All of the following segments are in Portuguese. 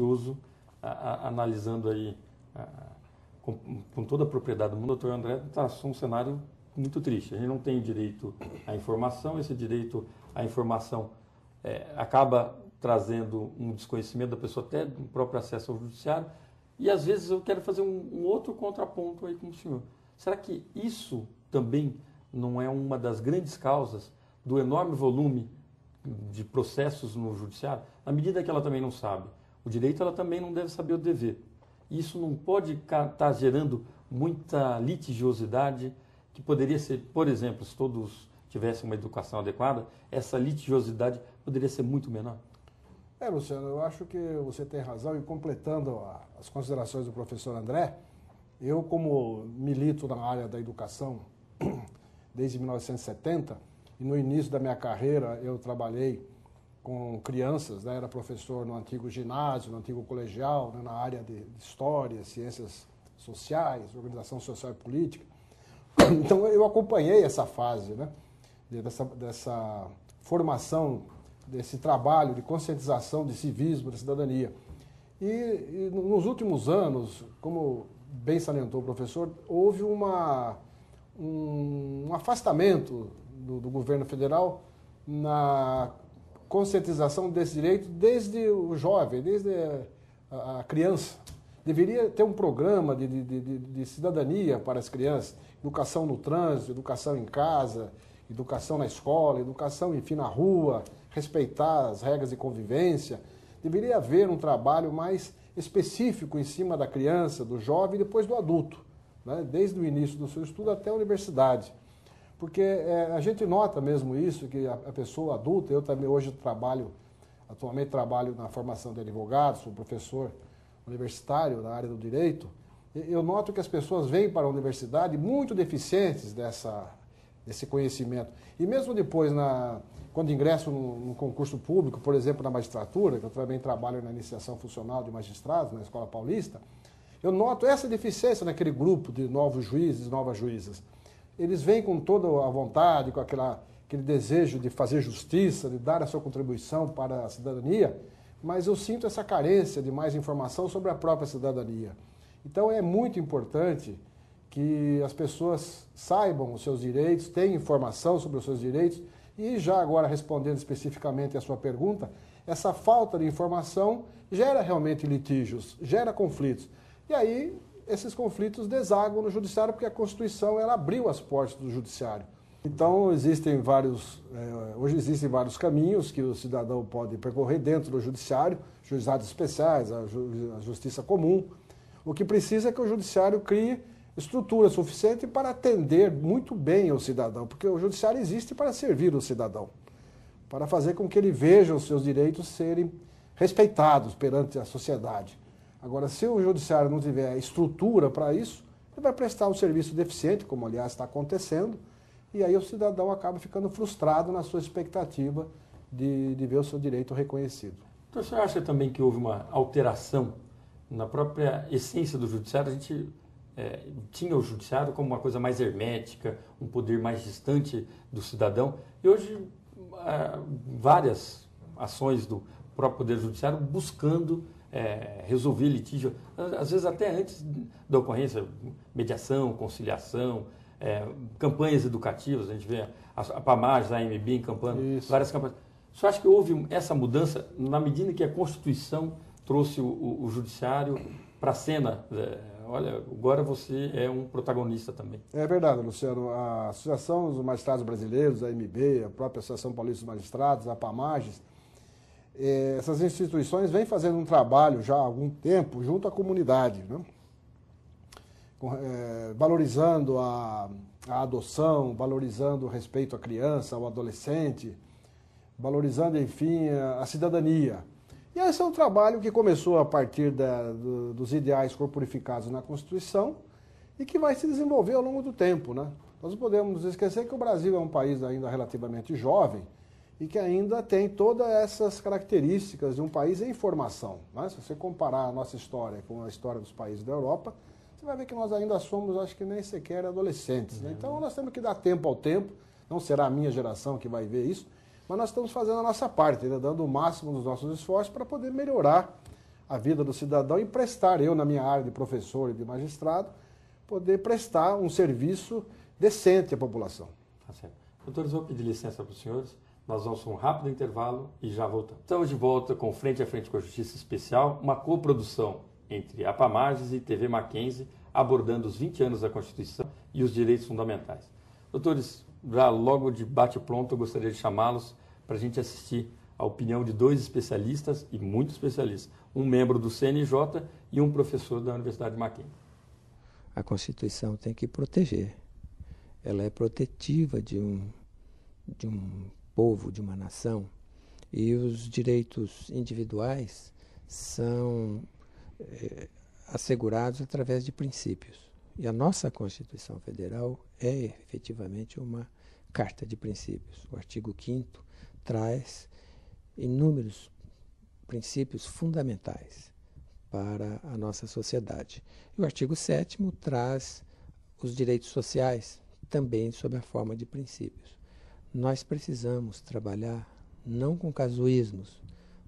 curioso, analisando aí com toda a propriedade do mundo, o doutor André traçou um cenário muito triste. A gente não tem direito à informação, esse direito à informação acaba trazendo um desconhecimento da pessoa até do próprio acesso ao judiciário, e às vezes eu quero fazer um outro contraponto aí com o senhor. Será que isso também não é uma das grandes causas do enorme volume de processos no judiciário? Na medida que ela também não sabe o direito, ela também não deve saber o dever. Isso não pode estar gerando muita litigiosidade, que poderia ser, por exemplo, se todos tivessem uma educação adequada, essa litigiosidade poderia ser muito menor? Luciano, eu acho que você tem razão, e completando as considerações do professor André, eu, como milito na área da educação desde 1970, e no início da minha carreira eu trabalhei com crianças, né? Era professor no antigo ginásio, no antigo colegial, né? Na área de história, ciências sociais, organização social e política. Então eu acompanhei essa fase, né? Dessa formação, desse trabalho de conscientização, de civismo, de cidadania. E nos últimos anos, como bem salientou o professor, houve um afastamento do governo federal na conscientização desse direito desde o jovem, desde a criança. Deveria ter um programa de cidadania para as crianças, educação no trânsito, educação em casa, educação na escola, educação, enfim, na rua, respeitar as regras de convivência. Deveria haver um trabalho mais específico em cima da criança, do jovem e depois do adulto, né? Desde o início do seu estudo até a universidade. Porque a gente nota mesmo isso, que a pessoa adulta, eu também hoje atualmente trabalho na formação de advogados, sou professor universitário na área do direito, eu noto que as pessoas vêm para a universidade muito deficientes desse conhecimento. E mesmo depois, quando ingressam num concurso público, por exemplo, na magistratura, que eu também trabalho na iniciação funcional de magistrados, na Escola Paulista, eu noto essa deficiência naquele grupo de novos juízes e novas juízas. Eles vêm com toda a vontade, com aquele desejo de fazer justiça, de dar a sua contribuição para a cidadania, mas eu sinto essa carência de mais informação sobre a própria cidadania. Então é muito importante que as pessoas saibam os seus direitos, tenham informação sobre os seus direitos, e já agora respondendo especificamente a sua pergunta, essa falta de informação gera realmente litígios, gera conflitos. E aí esses conflitos desagam no judiciário, porque a Constituição ela abriu as portas do judiciário. Então, hoje existem vários caminhos que o cidadão pode percorrer dentro do judiciário, juizados especiais, a justiça comum. O que precisa é que o judiciário crie estrutura suficiente para atender muito bem o cidadão, porque o judiciário existe para servir o cidadão, para fazer com que ele veja os seus direitos serem respeitados perante a sociedade. Agora, se o judiciário não tiver estrutura para isso, ele vai prestar um serviço deficiente, como aliás está acontecendo, e aí o cidadão acaba ficando frustrado na sua expectativa de ver o seu direito reconhecido. Então, você acha também que houve uma alteração na própria essência do judiciário? A gente tinha o judiciário como uma coisa mais hermética, um poder mais distante do cidadão, e hoje várias ações do próprio poder judiciário buscando resolver litígio, às vezes até antes da ocorrência, mediação, conciliação, campanhas educativas, a gente vê a PAMAGES, a AMB em campanha, várias campanhas. Você acha que houve essa mudança na medida que a Constituição trouxe o judiciário para a cena? Olha, agora você é um protagonista também. É verdade, Luciano. A Associação dos Magistrados Brasileiros, a AMB, a própria Associação Paulista dos Magistrados, a PAMAGES, essas instituições vêm fazendo um trabalho já há algum tempo junto à comunidade, né? Valorizando a adoção, valorizando o respeito à criança, ao adolescente, valorizando, enfim, a cidadania. E esse é um trabalho que começou a partir dos ideais corporificados na Constituição e que vai se desenvolver ao longo do tempo, né? Nós não podemos esquecer que o Brasil é um país ainda relativamente jovem e que ainda tem todas essas características de um país em formação, né? Se você comparar a nossa história com a história dos países da Europa, você vai ver que nós ainda somos, acho que nem sequer adolescentes, né? Então nós temos que dar tempo ao tempo, não será a minha geração que vai ver isso, mas nós estamos fazendo a nossa parte, né? Dando o máximo dos nossos esforços para poder melhorar a vida do cidadão e prestar, eu na minha área de professor e de magistrado, poder prestar um serviço decente à população. Tá certo. Doutores, vou pedir licença para os senhores. Nós vamos para um rápido intervalo e já voltamos. Estamos de volta com Frente a Frente com a Justiça Especial, uma coprodução entre a Pamages e TV Mackenzie, abordando os 20 anos da Constituição e os direitos fundamentais. Doutores, já logo de bate-pronto, eu gostaria de chamá-los para a gente assistir a opinião de dois especialistas, e muito especialistas, um membro do CNJ e um professor da Universidade de Mackenzie. A Constituição tem que proteger. Ela é protetiva de um povo, de uma nação, e os direitos individuais são assegurados através de princípios. E a nossa Constituição Federal é efetivamente uma carta de princípios. O artigo 5º traz inúmeros princípios fundamentais para a nossa sociedade. E o artigo 7º traz os direitos sociais, também sob a forma de princípios. Nós precisamos trabalhar não com casuísmos,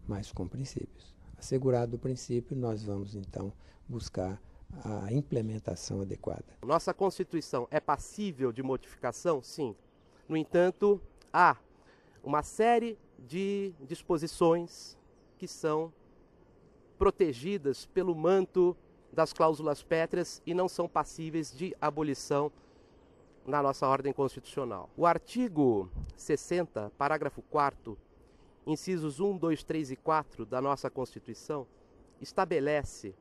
mas com princípios. Assegurado o princípio, nós vamos então buscar a implementação adequada. Nossa Constituição é passível de modificação? Sim. No entanto, há uma série de disposições que são protegidas pelo manto das cláusulas pétreas e não são passíveis de abolição na nossa ordem constitucional. O artigo 60, parágrafo 4º, incisos 1, 2, 3 e 4 da nossa Constituição, estabelece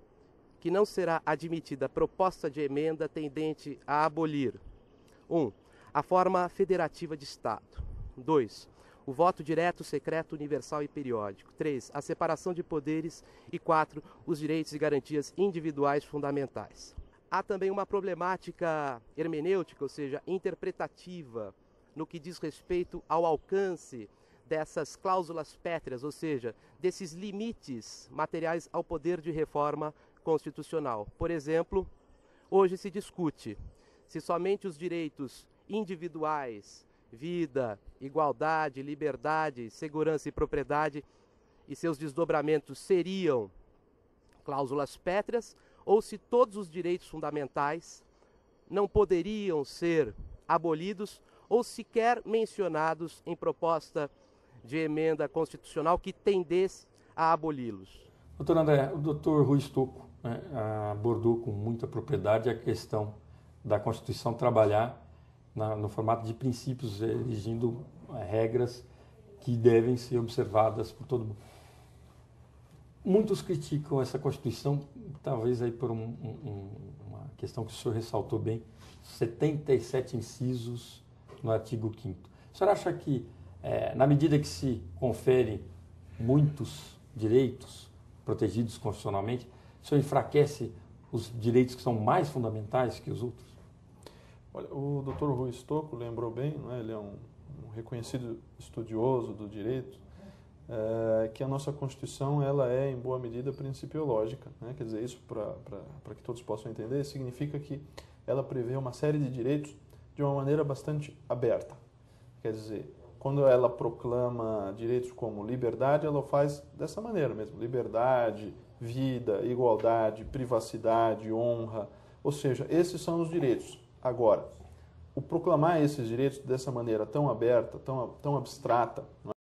que não será admitida proposta de emenda tendente a abolir 1. A forma federativa de Estado. 2. O voto direto, secreto, universal e periódico. 3. A separação de poderes. E 4. Os direitos e garantias individuais fundamentais. Há também uma problemática hermenêutica, ou seja, interpretativa, no que diz respeito ao alcance dessas cláusulas pétreas, ou seja, desses limites materiais ao poder de reforma constitucional. Por exemplo, hoje se discute se somente os direitos individuais, vida, igualdade, liberdade, segurança e propriedade e seus desdobramentos seriam cláusulas pétreas, ou se todos os direitos fundamentais não poderiam ser abolidos ou sequer mencionados em proposta de emenda constitucional que tendesse a aboli-los. Doutor André, o doutor Rui Stocco abordou com muita propriedade a questão da Constituição trabalhar no formato de princípios, exigindo regras que devem ser observadas por todo mundo. Muitos criticam essa Constituição, talvez aí por uma questão que o senhor ressaltou bem, 77 incisos no artigo 5º. O senhor acha que, na medida que se confere muitos direitos protegidos constitucionalmente, o senhor enfraquece os direitos que são mais fundamentais que os outros? Olha, o Dr. Rui Stocco lembrou bem, não é? Ele é um reconhecido estudioso do direito, que a nossa Constituição ela é, em boa medida, principiológica. Né? Quer dizer, isso, para que todos possam entender, significa que ela prevê uma série de direitos de uma maneira bastante aberta. Quer dizer, quando ela proclama direitos como liberdade, ela o faz dessa maneira mesmo. Liberdade, vida, igualdade, privacidade, honra. Ou seja, esses são os direitos. Agora, o proclamar esses direitos dessa maneira tão aberta, tão abstrata,